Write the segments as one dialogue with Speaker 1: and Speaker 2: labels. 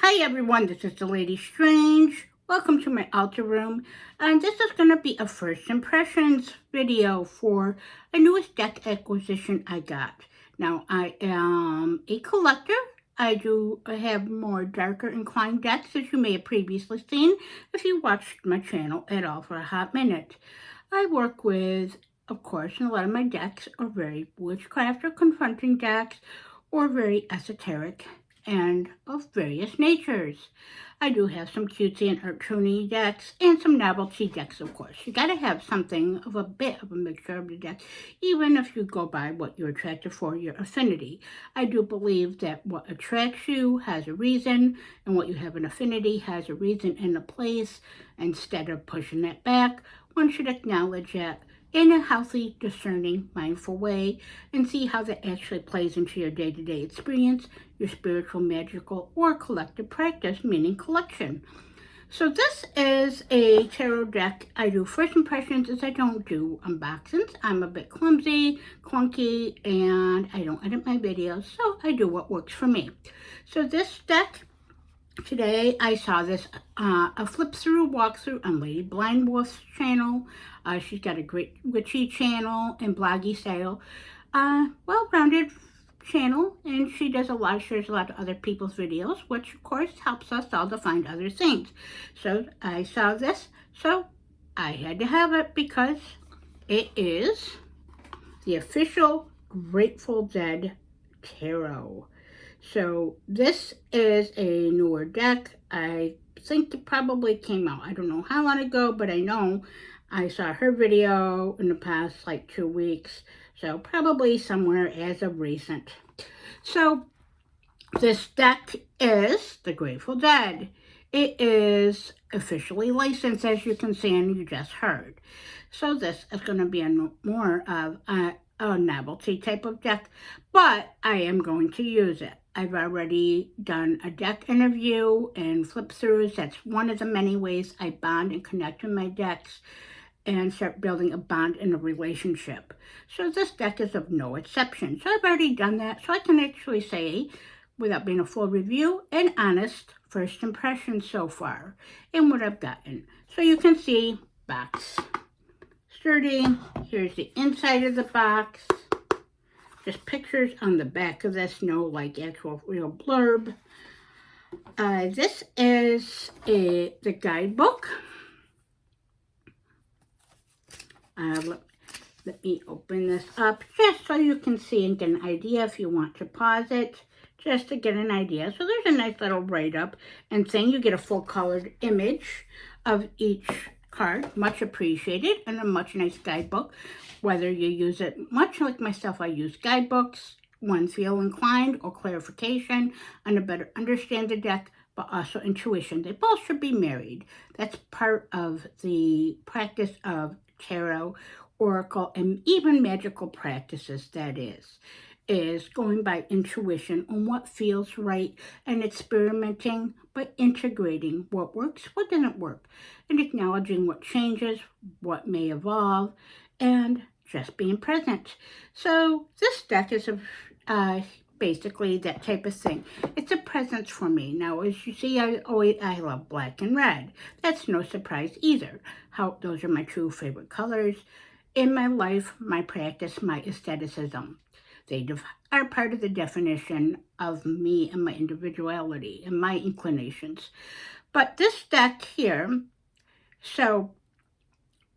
Speaker 1: Hi everyone, this is the Lady Strange. Welcome to my altar room, and this is going to be a first impressions video for a newest deck acquisition I got. Now, I am a collector. I do have more darker inclined decks, as you may have previously seen if you watched my channel at all for a hot minute. I work with, of course, and a lot of my decks are very witchcraft or confronting decks or very esoteric and of various natures. I do have some cutesy and cartoony decks and some novelty decks, of course. You gotta have something of a bit of a mixture of the deck, even if you go by what you're attracted for, your affinity. I do believe that what attracts you has a reason, and what you have an affinity has a reason and a place. Instead of pushing that back, one should acknowledge that in a healthy, discerning, mindful way and see how that actually plays into your day-to-day experience, your spiritual, magical, or collective practice, meaning collection. So this is a tarot deck. I do first impressions as I don't do unboxings. I'm a bit clumsy, clunky, and I don't edit my videos, so I do what works for me. So this deck, today I saw this a flip through walkthrough on Lady Blind Wolf's channel. She's got a great witchy channel and bloggy style, well-rounded channel, and she does shares a lot of other people's videos, which of course helps us all to find other things. So I saw this, so I had to have it because it is the official Grateful Dead Tarot. So this is a newer deck. I think it probably came out, I don't know how long ago, but I know I saw her video in the past 2 weeks. So probably somewhere as of recent. So this deck is the Grateful Dead. It is officially licensed, as you can see and you just heard. So this is going to be more of a novelty type of deck, but I am going to use it. I've already done a deck interview and flip throughs. That's one of the many ways I bond and connect with my decks and start building a bond in a relationship. So this deck is of no exception. So I've already done that, so I can actually say, without being a full review, an honest first impression so far and what I've gotten. So you can see box. Sturdy. Here's the inside of the box. Just pictures on the back of this, no actual real blurb. This is the guidebook. Let me open this up just so you can see and get an idea if you want to pause it, just to get an idea. So there's a nice little write-up and saying you get a full colored image of each card, much appreciated, and a much nice guidebook. Whether you use it, much like myself, I use guidebooks when feel inclined or clarification and to better understand the deck, but also intuition. They both should be married. That's part of the practice of tarot, oracle, and even magical practices, that is going by intuition on what feels right and experimenting, but integrating what works, what doesn't work, and acknowledging what changes, what may evolve, and just being present. So this deck is basically that type of thing. It's a presence for me. Now, as you see, I love black and red. That's no surprise either. Those are my two favorite colors in my life, my practice, my aestheticism. They are part of the definition of me and my individuality and my inclinations. But this deck here, so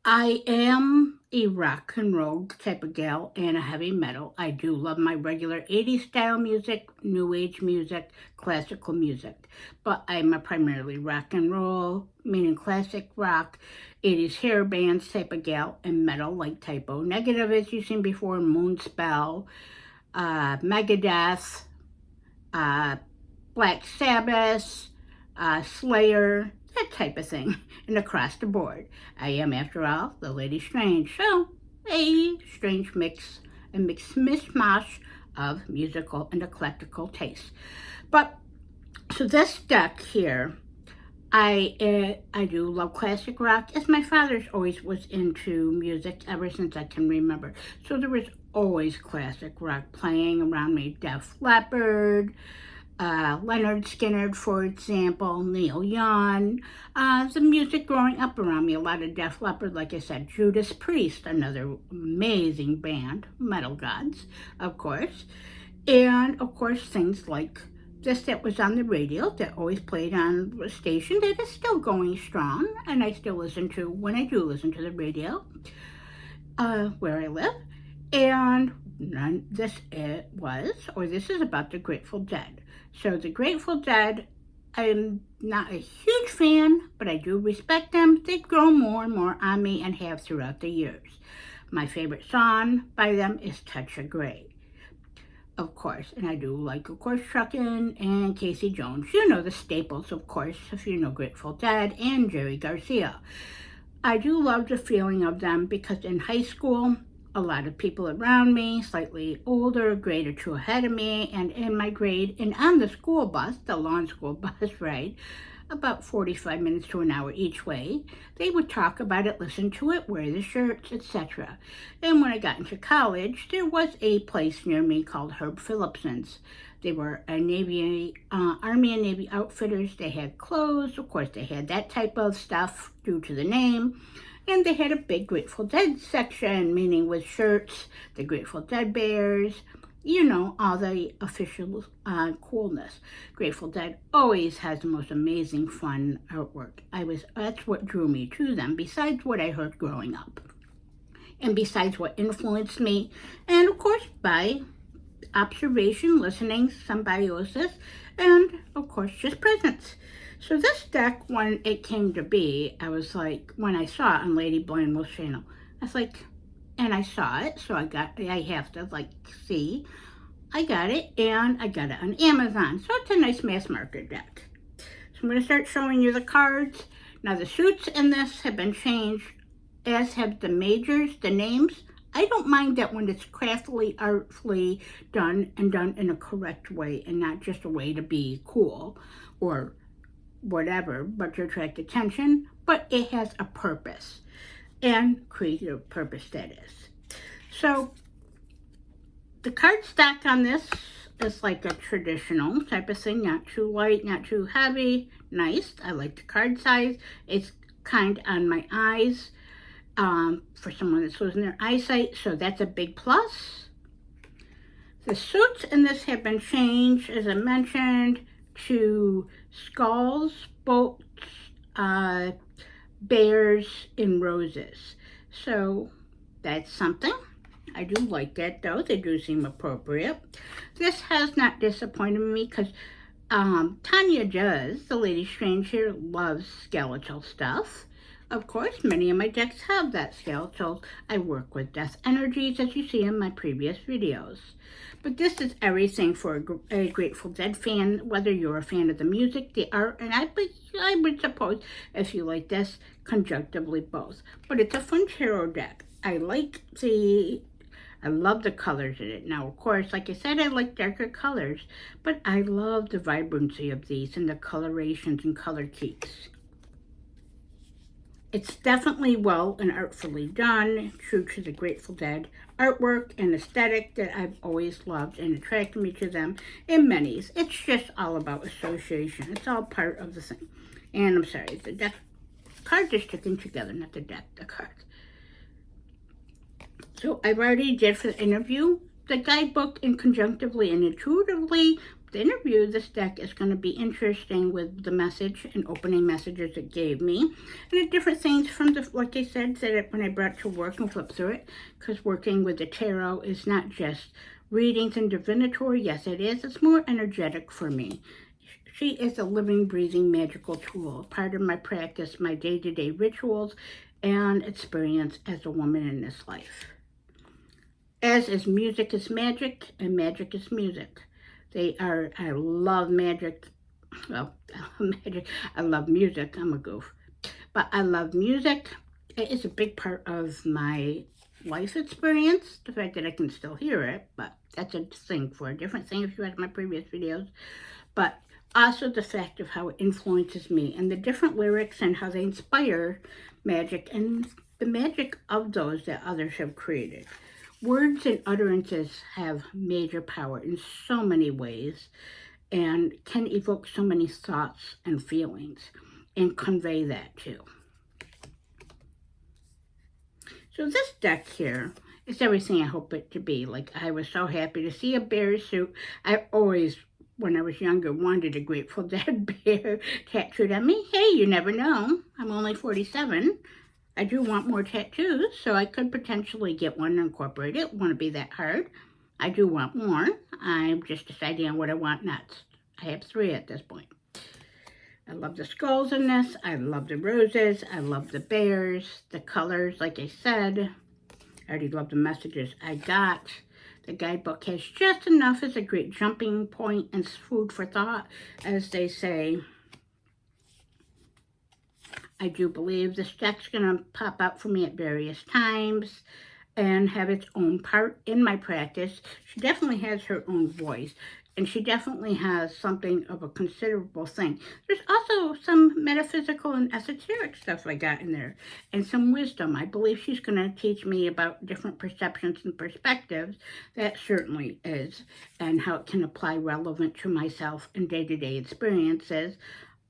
Speaker 1: I am a rock and roll type of gal and a heavy metal. I do love my regular 80s style music, new age music, classical music. But I'm a primarily rock and roll, meaning classic rock, 80s hair bands type of gal, and metal like Type O Negative, as you've seen before, Moonspell, Megadeth, Black Sabbath, Slayer, that type of thing, and across the board. I am, after all, the Lady Strange, so a strange mix, a mixed mishmash of musical and eclectical tastes. But, so this deck here, I do love classic rock, as my father's always was into music ever since I can remember. So there was always classic rock playing around me. Def Leppard, Leonard Skinner, for example, Neil Young, the music growing up around me, a lot of Def Leppard, like I said, Judas Priest, another amazing band, Metal Gods, of course, and of course things like this that was on the radio that always played on a station that is still going strong, and I still listen to when I do listen to the radio where I live, and this is about the Grateful Dead. So the Grateful Dead, I'm not a huge fan, but I do respect them. They've grown more and more on me and have throughout the years. My favorite song by them is Touch of Grey, of course. And I do like, of course, Truckin' and Casey Jones. You know the staples, of course, if you know Grateful Dead, and Jerry Garcia. I do love the feeling of them because in high school, a lot of people around me, slightly older, a grade or two ahead of me, and in my grade, and on the school bus, the lawn school bus ride, about 45 minutes to an hour each way, they would talk about it, listen to it, wear the shirts, etc. And when I got into college, there was a place near me called Herb Phillipson's. They were a Army and Navy outfitters. They had clothes, of course, they had that type of stuff due to the name. And they had a big Grateful Dead section, meaning with shirts, the Grateful Dead bears, you know, all the official coolness. Grateful Dead always has the most amazing, fun artwork. That's what drew me to them, besides what I heard growing up. And besides what influenced me. And of course, by observation, listening, symbiosis, and of course, just presence. So this deck, when it came to be, I was like, when I saw it on Lady Blandwell's channel, I was like, and I saw it, so I have to like see. I got it, and I got it on Amazon. So it's a nice mass market deck. So I'm going to start showing you the cards. Now the suits in this have been changed, as have the majors, the names. I don't mind that when it's craftily, artfully done, and done in a correct way, and not just a way to be cool or whatever, but to attract attention, but it has a purpose, and creative purpose that is. So the card stack on this is like a traditional type of thing, not too light, not too heavy, nice. I like the card size. It's kind on my eyes for someone that's losing their eyesight, so that's a big plus. The suits in this have been changed, as I mentioned, to skulls, boats, bears, and roses. So that's something. I do like that, though. They do seem appropriate. This has not disappointed me because Tanya does, the Lady Strange here, loves skeletal stuff. Of course, many of my decks have that skeletal. I work with death energies, as you see in my previous videos. But this is everything for a Grateful Dead fan, whether you're a fan of the music, the art, and I would suppose, if you like this, conjunctively both. But it's a fun tarot deck. I love the colors in it. Now, of course, like I said, I like darker colors, but I love the vibrancy of these and the colorations and color keys. It's definitely well and artfully done, true to the Grateful Dead artwork and aesthetic that I've always loved and attracted me to them in many's. It's just all about association. It's all part of the thing. And I'm sorry, the deck cards are sticking together, not the deck, the cards. So I've already did for the interview, the guidebook, and conjunctively and intuitively. The interview, this deck is going to be interesting with the message and opening messages it gave me. And the different things from the, like I said, when I brought it to work and flipped through it, because working with the tarot is not just readings and divinatory. Yes, it is. It's more energetic for me. She is a living, breathing, magical tool, part of my practice, my day-to-day rituals, and experience as a woman in this life. As is music is magic, and magic is music. I love magic. Well, I love music. I'm a goof. But I love music. It is a big part of my life experience. The fact that I can still hear it, but that's a thing for a different thing if you watch my previous videos. But also the fact of how it influences me and the different lyrics and how they inspire magic and the magic of those that others have created. Words and utterances have major power in so many ways, and can evoke so many thoughts and feelings and convey that too. So this deck here is everything I hope it to be. Like, I was so happy to see a bear suit. I always, when I was younger, wanted a Grateful Dead bear tattooed on me. Hey, you never know. I'm only 47. I do want more tattoos, so I could potentially get one and incorporate it. Won't be that hard. I do want more. I'm just deciding on what I want next. I have 3 at this point. I love the skulls in this. I love the roses. I love the bears, the colors, like I said. I already love the messages I got. The guidebook has just enough as a great jumping point and food for thought, as they say. I do believe this deck's going to pop out for me at various times and have its own part in my practice. She definitely has her own voice, and she definitely has something of a considerable thing. There's also some metaphysical and esoteric stuff I got in there, and some wisdom. I believe she's going to teach me about different perceptions and perspectives. That certainly is, and how it can apply relevant to myself in day-to-day experiences,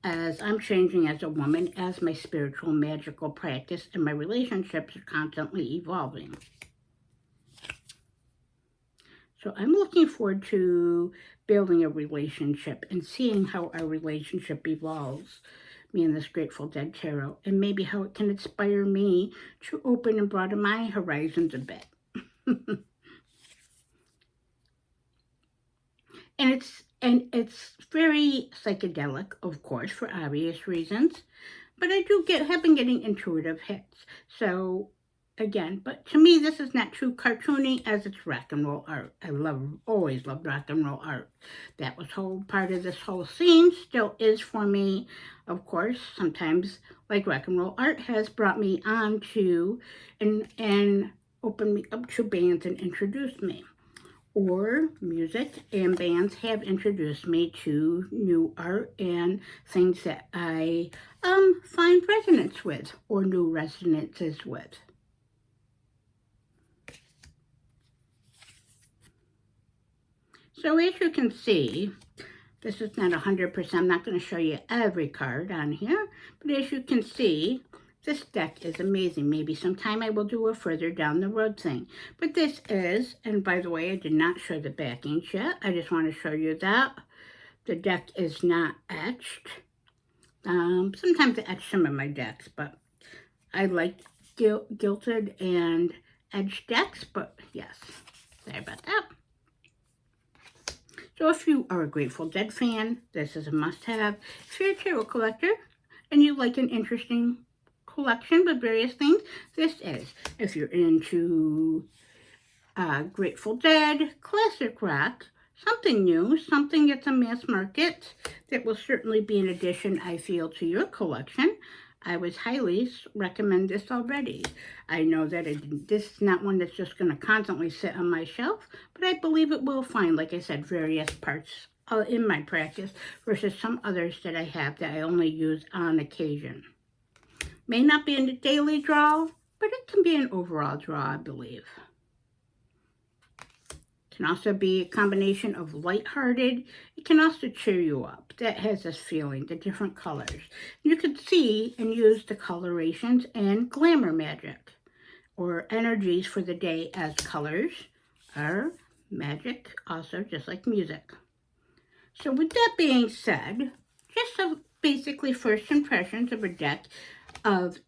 Speaker 1: as I'm changing as a woman, as my spiritual magical practice and my relationships are constantly evolving. So I'm looking forward to building a relationship and seeing how our relationship evolves, me and this Grateful Dead tarot, and maybe how it can inspire me to open and broaden my horizons a bit. And it's very psychedelic, of course, for obvious reasons. But I have been getting intuitive hits. So, again, but to me, this is not too cartoony as it's rock and roll art. I always loved rock and roll art. That was whole part of this whole scene, still is for me. Of course, sometimes, like rock and roll art has brought me on to and opened me up to bands and introduced me. Or music and bands have introduced me to new art and things that I find resonance with, or new resonances with. So as you can see, this is not 100%. I'm not going to show you every card on here, but as you can see, this deck is amazing. Maybe sometime I will do a further down the road thing. But this is, and by the way, I did not show the backings yet. I just want to show you that. The deck is not etched. Sometimes I etch some of my decks, but I like gilded and edged decks, but yes, sorry about that. So if you are a Grateful Dead fan, this is a must-have. If you're a tarot collector and you like an interesting collection with various things, this is. If you're into Grateful Dead, classic rock, something new, something that's a mass market, that will certainly be an addition, I feel, to your collection. I would highly recommend this already. I know that this is not one that's just going to constantly sit on my shelf, but I believe it will find, like I said, various parts in my practice versus some others that I have that I only use on occasion. May not be in the daily draw, but it can be an overall draw, I believe. It can also be a combination of lighthearted. It can also cheer you up. That has this feeling, the different colors. You can see and use the colorations and glamour magic, or energies for the day, as colors are magic, also just like music. So with that being said, just some basically first impressions of a deck of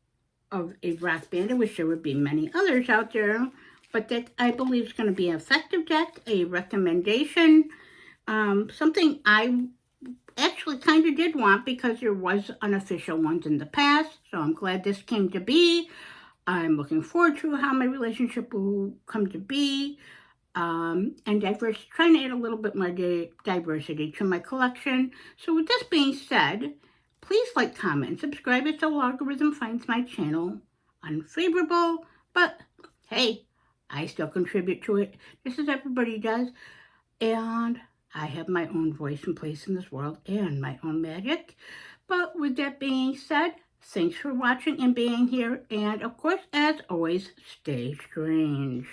Speaker 1: a rock band. I wish there would be many others out there, but that I believe is going to be an effective deck, a recommendation, something I actually kind of did want because there was unofficial ones in the past, so I'm glad this came to be. I'm looking forward to how my relationship will come to be, and trying to add a little bit more diversity to my collection. So with this being said, please like, comment, and subscribe if the algorithm finds my channel unfavorable. But hey, I still contribute to it, just as everybody does. And I have my own voice and place in this world and my own magic. But with that being said, thanks for watching and being here. And of course, as always, stay strange.